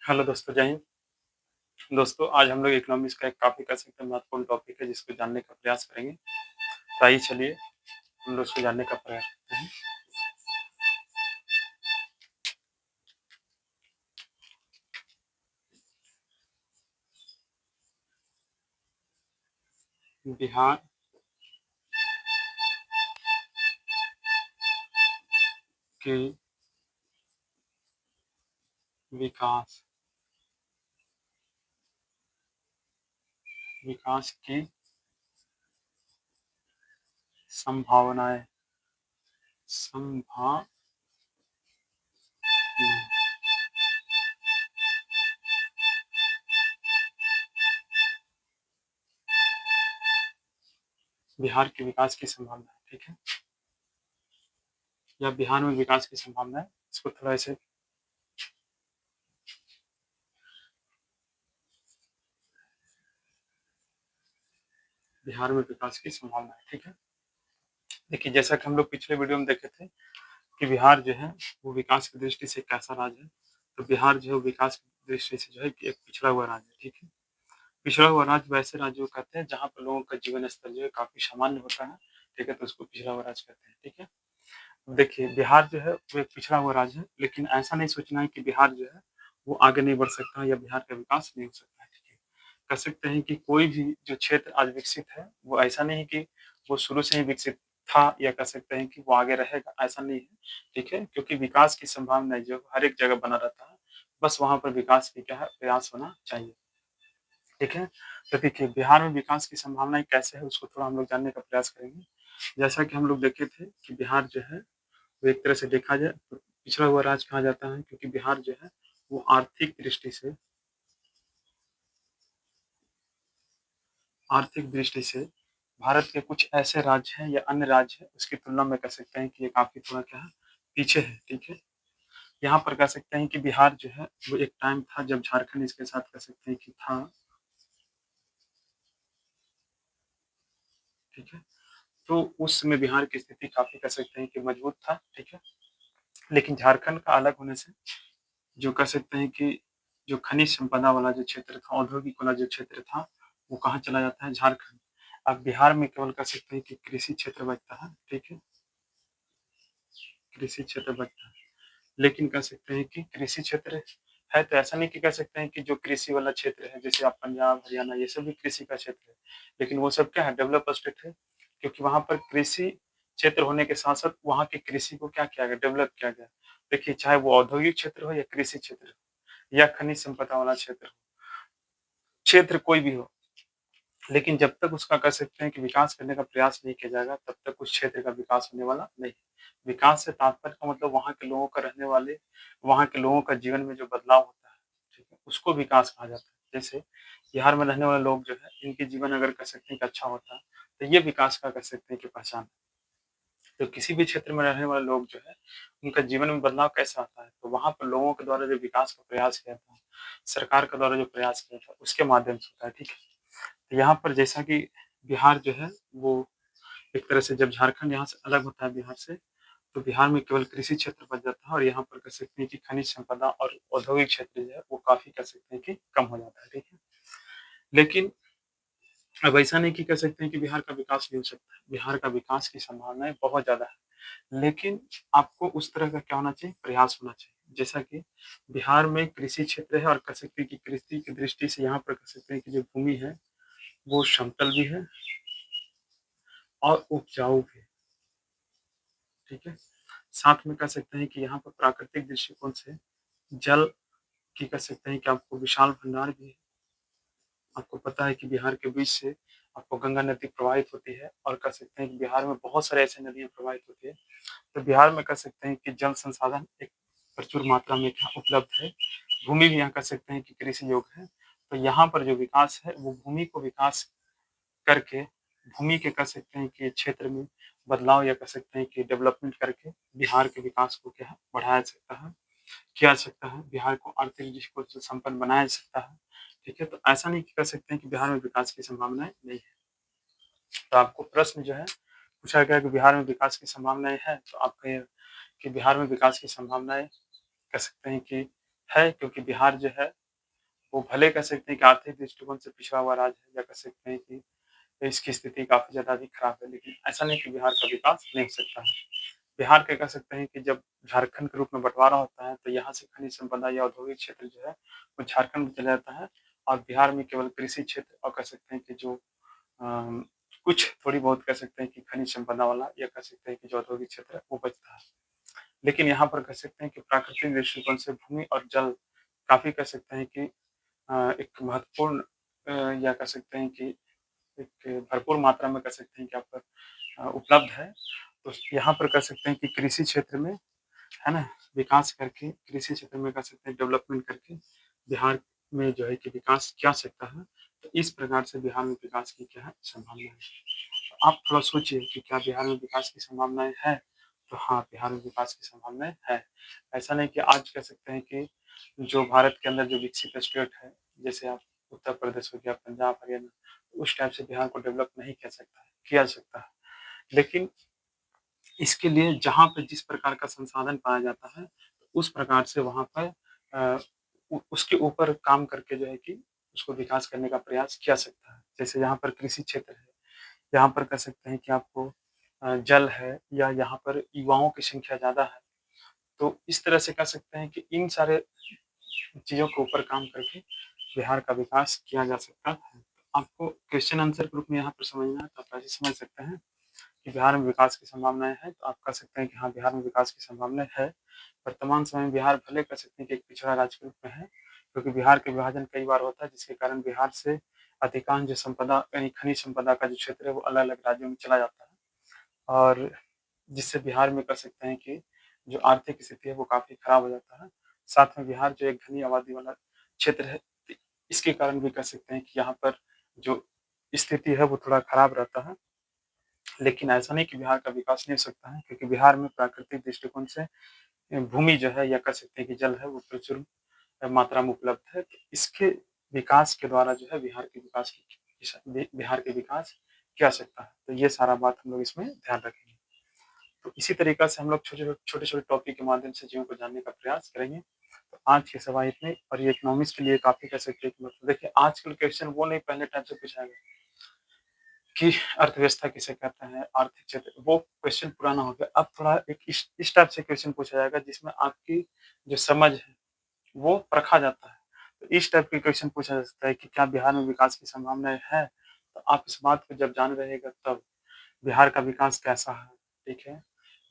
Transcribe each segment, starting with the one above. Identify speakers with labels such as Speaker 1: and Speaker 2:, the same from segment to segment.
Speaker 1: Hello दोस्तों, जय हिंद। दोस्तों, आज हम लोग इकोनॉमिक्स का एक काफ़ी कह सकते हैं महत्वपूर्ण टॉपिक है जिसको जानने का प्रयास करेंगे। तो आइए चलिए हम लोग उसको जानने का प्रयास करते हैं। बिहार के विकास विकास की संभावनाएँ संभावनाएँ बिहार के विकास की संभावनाएँ, ठीक है? या बिहार में विकास की संभावनाएँ, इसको थोड़ा ऐसे बिहार में विकास की संभावनाएँ, ठीक है? देखिए, जैसा कि हम लोग पिछले वीडियो में देखे थे कि बिहार जो है, वो विकास की दृष्टि से कैसा राज्य है। तो बिहार जो है, वो विकास की दृष्टि से जो है कि एक पिछड़ा हुआ राज्य है, ठीक है? पिछड़ा हुआ राज्य वैसे राज्यों को कहते हैं जहाँ पर लोगों का जीवन स्तर जो है काफ़ी सामान्य होता है, ठीक है? तो उसको पिछड़ा हुआ राज्य कहते हैं, ठीक है? देखिए, बिहार जो है वो एक पिछड़ा हुआ राज्य है, लेकिन ऐसा नहीं सोचना है कि बिहार जो है वो आगे नहीं बढ़ सकता या बिहार का विकास नहीं हो सकता है, ठीक है? कह सकते हैं कि कोई भी जो क्षेत्र आज विकसित है, वो ऐसा नहीं है कि वो शुरू से ही विकसित था या कह सकते हैं कि वो आगे रहेगा, ऐसा नहीं है, ठीक है? क्योंकि विकास की संभावना जो हर एक जगह बना रहता है, बस वहाँ पर विकास की क्या है, प्रयास होना चाहिए। ठीक है? तो देखिए बिहार में विकास की संभावनाएँ कैसे है उसको थोड़ा हम लोग जानने का प्रयास करेंगे। जैसा कि हम लोग देखे थे कि बिहार जो है वो एक तरह से देखा जाए तो पिछड़ा हुआ राज्य कहा जाता है क्योंकि बिहार जो है वो आर्थिक दृष्टि से भारत के कुछ ऐसे राज्य हैं या अन्य राज्य हैं उसकी तुलना में कह सकते हैं कि ये काफ़ी थोड़ा क्या है पीछे है, ठीक है? यहाँ पर कह सकते हैं कि बिहार जो है वो एक टाइम था जब झारखंड इसके साथ कह सकते हैं कि था, ठीक है? तो उस समय बिहार की स्थिति काफ़ी कह सकते हैं कि मजबूत था, ठीक है? लेकिन झारखंड का अलग होने से जो कह सकते हैं कि जो खनिज संपदा वाला जो क्षेत्र था, औद्योगिक वाला जो क्षेत्र था, वो कहाँ चला जाता है? झारखंड। अब बिहार में केवल कह सकते हैं कि कृषि क्षेत्र बचता है, ठीक है? कृषि क्षेत्र बचता है। लेकिन कह सकते हैं कि कृषि क्षेत्र है तो ऐसा नहीं कि कह सकते हैं कि जो कृषि वाला क्षेत्र है, जैसे आप पंजाब, हरियाणा ये सब भी कृषि का क्षेत्र है। लेकिन वो सब क्या है? डेवलप स्टेट है, क्योंकि वहाँ पर कृषि क्षेत्र होने के साथ-साथ वहाँ की कृषि को क्या किया गया? डेवलप किया गया। देखिए, चाहे वो औद्योगिक क्षेत्र हो या कृषि क्षेत्र हो या खनिज संपदा वाला क्षेत्र हो, क्षेत्र कोई भी हो, लेकिन जब तक उसका कह सकते हैं कि विकास करने का प्रयास नहीं किया जाएगा, तब तक उस क्षेत्र का विकास होने वाला नहीं है। विकास से तात्पर्य का मतलब वहाँ के लोगों का रहने वाले वहाँ के लोगों का जीवन में जो बदलाव होता है, ठीक है? उसको विकास कहा जाता है। जैसे बिहार में रहने वाले लोग जो है, इनके जीवन अगर कह सकते हैं कि अच्छा होता है, तो ये विकास का कह सकते हैं कि पहचान है। तो किसी भी क्षेत्र में रहने वाले लोग जो है, उनका जीवन में बदलाव कैसा आता है? तो वहाँ पर लोगों के द्वारा जो विकास का प्रयास किया था, सरकार के द्वारा जो प्रयास किया था, उसके माध्यम से होता है, ठीक है? तो यहाँ पर जैसा कि बिहार जो है वो एक तरह से जब झारखंड यहाँ से अलग होता है बिहार से, तो बिहार में केवल कृषि क्षेत्र बच जाता है और यहाँ पर कह सकते हैं कि खनिज संपदा और औद्योगिक क्षेत्र जो है वो काफ़ी कह सकते हैं कि कम हो जाता है, ठीक है? लेकिन अब ऐसा नहीं कि कह सकते हैं कि बिहार का विकास नहीं हो सकता है। बिहार का विकास की संभावनाएँ बहुत ज़्यादा है। लेकिन आपको उस तरह का क्या होना चाहिए? प्रयास होना चाहिए। जैसा कि बिहार में कृषि क्षेत्र है और कह सकते हैं कि कृषि की दृष्टि से यहाँ पर कह सकते हैं कि जो भूमि है, वो समतल भी है और उपजाऊ भी है, ठीक है? साथ में कह सकते हैं कि यहाँ पर प्राकृतिक दृष्टिकोण से जल की कह सकते हैं कि आपको विशाल भंडार भी है। आपको पता है कि बिहार के बीच से आपको गंगा नदी प्रवाहित होती है और कह सकते हैं कि बिहार में बहुत सारे ऐसे नदियाँ प्रवाहित होती है। तो बिहार में कह सकते हैं कि जल संसाधन एक प्रचुर मात्रा में क्या उपलब्ध है। भूमि भी यहाँ कह सकते हैं कि कृषि योग्य है। तो यहाँ पर जो विकास है वो भूमि को विकास करके भूमि के कह सकते हैं कि क्षेत्र में बदलाव या कह सकते हैं कि डेवलपमेंट करके बिहार के विकास को क्या है बढ़ाया सकता है, किया जा सकता है। बिहार को आर्थिक दृष्टि से संपन्न बनाया जा सकता है, ठीक है? तो ऐसा नहीं कह सकते हैं कि बिहार में विकास की संभावनाएँ नहीं है। तो आपको प्रश्न जो है पूछा गया कि बिहार में विकास की संभावनाएँ हैं, तो आप कहें कि बिहार में विकास की संभावनाएँ कह सकते हैं कि है, क्योंकि बिहार जो है वो भले कह सकते हैं कि आर्थिक दृष्टिकोण से पिछड़ा हुआ राज्य है, या कह सकते हैं कि इसकी स्थिति काफ़ी ज़्यादा भी खराब है, लेकिन ऐसा नहीं कि बिहार का विकास नहीं हो सकता है। बिहार का कह सकते हैं कि जब झारखंड के रूप में बँटवारा होता है, तो यहाँ से खनिज संपदा या औद्योगिक क्षेत्र जो है, वो झारखंड में चला जाता है, और बिहार में केवल कृषि क्षेत्र और कह सकते हैं कि जो अ, कुछ थोड़ी बहुत कह सकते हैं कि खनिज संपदा वाला, या कह सकते हैं कि जो औद्योगिक क्षेत्र है, वो बचता है। लेकिन यहाँ पर कह सकते हैं कि प्राकृतिक दृष्टिकोण से भूमि और जल काफ़ी कह सकते हैं कि एक महत्वपूर्ण या कह सकते हैं कि एक भरपूर मात्रा में कह सकते हैं कि यहाँ पर उपलब्ध है। तो यहाँ पर कह सकते हैं कि कृषि क्षेत्र में, है ना, विकास करके कृषि क्षेत्र में कह सकते हैं डेवलपमेंट करके बिहार में जो है कि विकास किया सकता है। तो इस प्रकार से बिहार में विकास की क्या है संभावना है। तो आप थोड़ा सोचिए कि क्या बिहार में विकास की संभावनाएँ हैं? तो हाँ, बिहार में विकास की संभावनाएँ हैं। ऐसा नहीं कि आज कह सकते हैं कि जो भारत के अंदर जो विकसित स्टेट है, जैसे आप उत्तर प्रदेश हो गया, पंजाब, हरियाणा, उस टाइप से बिहार को डेवलप नहीं किया सकता है, किया जा सकता है। लेकिन इसके लिए जहाँ पे जिस प्रकार का संसाधन पाया जाता है, उस प्रकार से वहाँ पर अ, उ उसके ऊपर काम करके जो है कि उसको विकास करने का प्रयास किया सकता है। जैसे यहाँ पर कृषि क्षेत्र है, यहाँ पर कह सकते हैं कि आपको जल है, या यहाँ पर युवाओं की संख्या ज़्यादा है। तो इस तरह से कह सकते हैं कि इन सारे चीज़ों के ऊपर काम करके बिहार का विकास किया जा सकता है। आपको क्वेश्चन आंसर ग्रुप में यहाँ पर समझना है, तो आप ऐसे समझ सकते हैं कि बिहार में विकास की संभावनाएँ हैं, तो आप कह सकते हैं कि हाँ, बिहार में विकास की संभावनाएँ है। वर्तमान समय में बिहार भले कह सकते हैं कि एक पिछड़ा राज्य के रूप में है, क्योंकि बिहार के विभाजन कई बार होता है, जिसके कारण बिहार से अधिकांश जो संपदा यानी खनिज संपदा का जो क्षेत्र है, वो अलग-अलग राज्यों में चला जाता है, और जिससे बिहार में कह सकते हैं कि जो आर्थिक स्थिति है, वो काफ़ी खराब हो जाता है। साथ में बिहार जो एक घनी आबादी वाला क्षेत्र है, इ इसके कारण भी कह सकते हैं कि यहाँ पर जो स्थिति है, वो थोड़ा खराब रहता है। लेकिन ऐसा नहीं कि बिहार का विकास नहीं हो सकता है, क्योंकि बिहार में प्राकृतिक दृष्टिकोण से भूमि जो है, या कह सकते हैं कि जल है, वो प्रचुर मात्रा में उपलब्ध है। तो इसके विकास के द्वारा जो है बिहार के विकास की बिहार के विकास किया सकता है। तो ये सारा बात हम लोग इसमें ध्यान रखेंगे। तो इसी तरीक़ा से हम लोग छोटे-छोटे टॉपिक के माध्यम से चीज़ों को जानने का प्रयास करेंगे। तो आज की सवाल इतनी, और ये इकोनॉमिक्स के लिए काफ़ी कह सकते हैं कि मतलब देखिए, आजकल क्वेश्चन वो नहीं पहले टाइप से पूछा गया कि अर्थव्यवस्था किसे कहते हैं, आर्थिक क्षेत्र, वो क्वेश्चन पुराना हो गया। अब थोड़ा एक इस टाइप से क्वेश्चन पूछा जाएगा जिसमें आपकी जो समझ है, वो परखा जाता है। तो इस टाइप के क्वेश्चन पूछा जा सकता है कि क्या बिहार में विकास की संभावनाएँ हैं? तो आप इस बात को जब जान रहिएगा, तब बिहार का विकास कैसा है, ठीक है?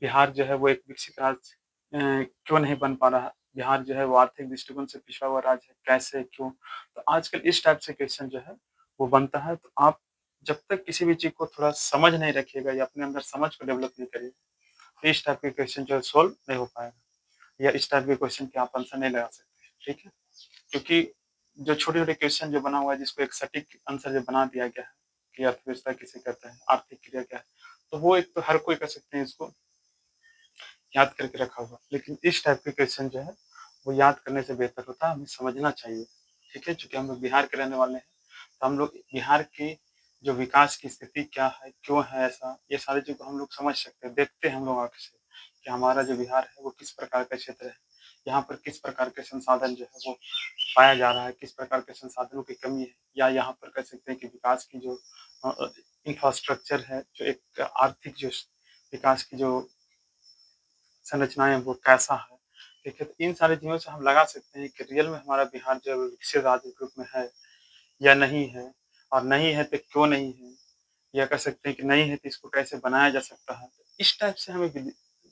Speaker 1: बिहार जो है वो एक विकसित राज्य क्यों नहीं बन पा रहा है? बिहार जो है वो आर्थिक दृष्टिकोण से पिछड़ा हुआ राज्य है, कैसे, क्यों? तो आजकल इस टाइप से क्वेश्चन जो है वो बनता है, तो आप जब तक किसी भी चीज़ को थोड़ा समझ नहीं रखिएगा, या अपने अंदर समझ को डेवलप नहीं करिएगा, तो इस टाइप के क्वेश्चन जो है सॉल्व नहीं हो पाएगा, या इस टाइप के क्वेश्चन के आप आंसर नहीं लगा सकते, ठीक है? क्योंकि जो छोटे-छोटे क्वेश्चन जो बना हुआ है, जिसको एक सटीक आंसर जो बना दिया गया है कि अर्थव्यवस्था किसे कहते हैं, आर्थिक क्रिया क्या है, तो वो एक तो हर कोई कह सकते हैं इसको याद करके रखा हुआ। लेकिन इस टाइप के क्वेश्चन जो है, वो याद करने से बेहतर होता है, हमें समझना चाहिए, ठीक है? चूँकि हम लोग बिहार के रहने वाले हैं, तो हम लोग बिहार की जो विकास की स्थिति क्या है, क्यों है ऐसा, ये सारी चीज़ को हम लोग समझ सकते हैं, देखते हैं हम लोग आँख से कि हमारा जो बिहार है, वो किस प्रकार का क्षेत्र है। यहाँ पर किस प्रकार के संसाधन जो है वो पाया जा रहा है, किस प्रकार के संसाधनों की कमी है, या यहाँ पर कह सकते हैं कि विकास की जो इंफ्रास्ट्रक्चर है, जो एक आर्थिक जो विकास की जो संरचनाएँ वो कैसा है, ठीक है? तो इन सारी चीज़ों से हम लगा सकते हैं कि रियल में हमारा बिहार जो है वो विकसित राज्य के रूप में है या नहीं है, और नहीं है तो क्यों नहीं है? या कह सकते हैं कि नहीं है तो इसको कैसे बनाया जा सकता है? तो इस टाइप से हमें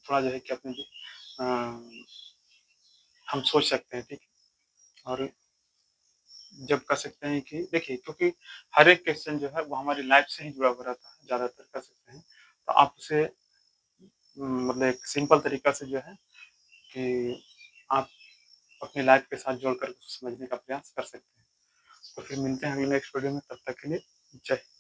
Speaker 1: थोड़ा जो है कि अपने हम सोच सकते हैं, ठीक है? और जब कह सकते हैं कि देखिए, क्योंकि हर एक क्वेश्चन जो है वो हमारी लाइफ़ से ही जुड़ा हुआ रहता है, ज़्यादातर कह सकते हैं। तो आप उसे मतलब एक सिंपल तरीका से जो है कि आप अपनी लाइफ के साथ जोड़कर उसको समझने का प्रयास कर सकते हैं। तो फिर मिलते हैं अगले नेक्स्ट वीडियो में, तब तक के लिए जय हिंद।